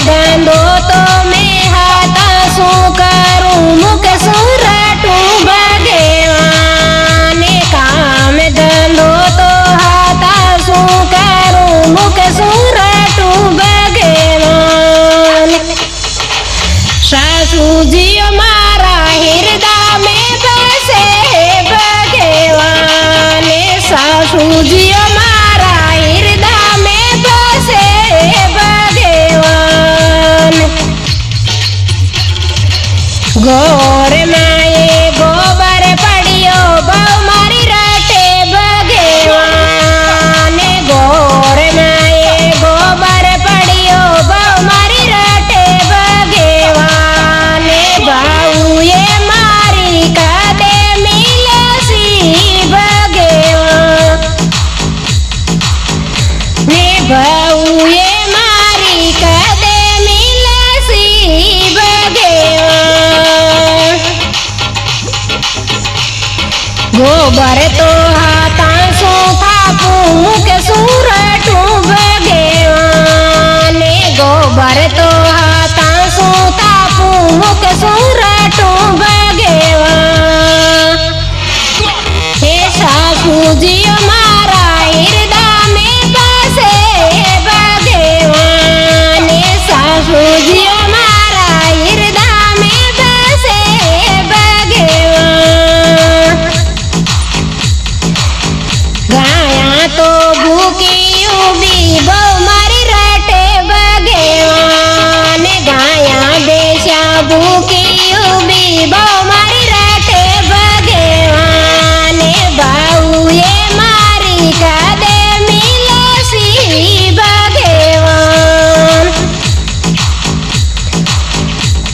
धंधो तो मैं हाथा शू करूं मुख सुरटूं भगवान काम धंधो तो हाथा शू करूं मुख सुरटूं भगवान सासू जी मारा हृदय में बसे भगवान सासू जी मारा हृदय में बसे भगवान गोर माए गोबर पड़ियो बहु मारी रटे भगवान गोर माए गोबर पड़ियो बहु मारी रटे भगवान बाऊ ये मारी कदे मिलसी भगवान ने बाऊ ये मारी कदे मिलसी भगवान गोबर तो हाथा शू थापूं मुख सुरटूं भगवान गोबर तो हाथा शू थापूं मुख सुरटूं भगवान हे सासू जी मारा हृदय में बसे भगवान सासू जी मारा हृदय में बसे भगवान गाया तो भूखी उबी बहु मारी रटे भगवान गाया बेशा भूखी उबी बहु मारी रटे भगवान बाऊ ये मारी कदे मिलसी भगवान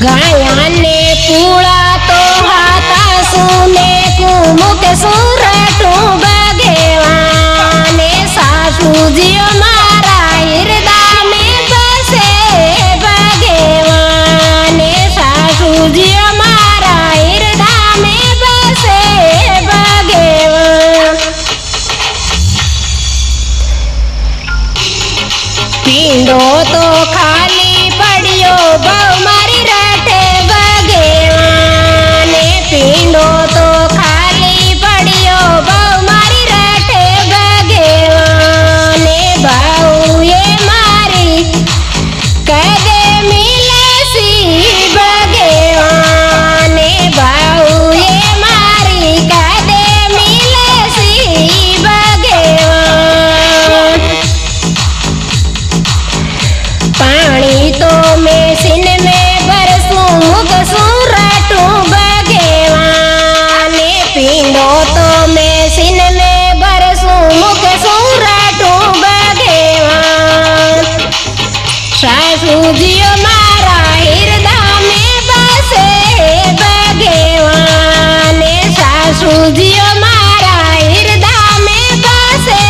गाया ने पूड़ा तो हाथा सुने मुख सुरटूं भगवान सासू जी मारा हृदय में बसे भगवान सासू जी मारा हृदय में बसे भगवान पींडो तो खाली पड़ियो बहु मारी रटे भगवान पींडो तो खाली पड़ियो बहु मारी रटे भगवान बाऊ ये मारी कदे मिलसी भगवान बाऊ ये मारी कदे मिलसी भगवान पानी तो मैं सिन में बरसूं मुख सुरटूं भगवान पींडो तो मैं सिन में बरसूं मुख सुरटूं भगवान सासू जी मारा हृदय में बसे भगवान सासू जी मारा हृदय में बसे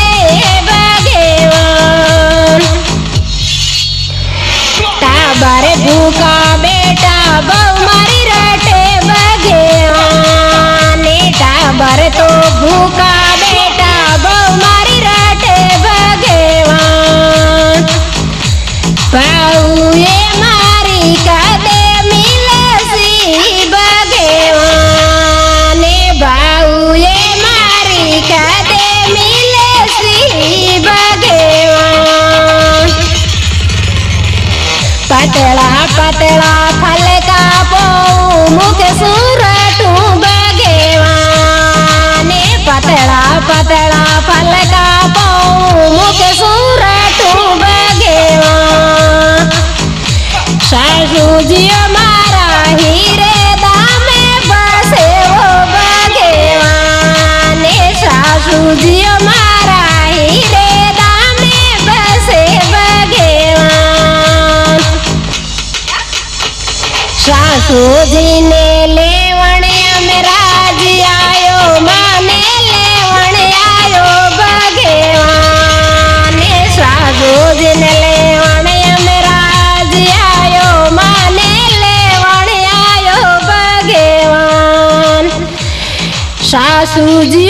भगवान टाबर भूखा बेटा बहु मारी रटे भगवान टाबर तो भूखा बेटा बहु मारी रटे भगवान बाऊ ये मारी कदे मिलसी भगवान बाऊ ये मारी कदे मिलसी भगवान पतला पतला फल का पाऊं मुख सुरटूं भगवान पतला पतला फल का पाऊं मुख सुरटूं भगवान सासू जी मारा हृदय में बसे हो भगवान सासू जी मारा हृदय में बसे भगवान सासू जी ने लेवण में राज आयो माने लेवण आयो भगवान सासू जी ने लेवण में राज आयो माने लेवण आयो भगवान सासू जी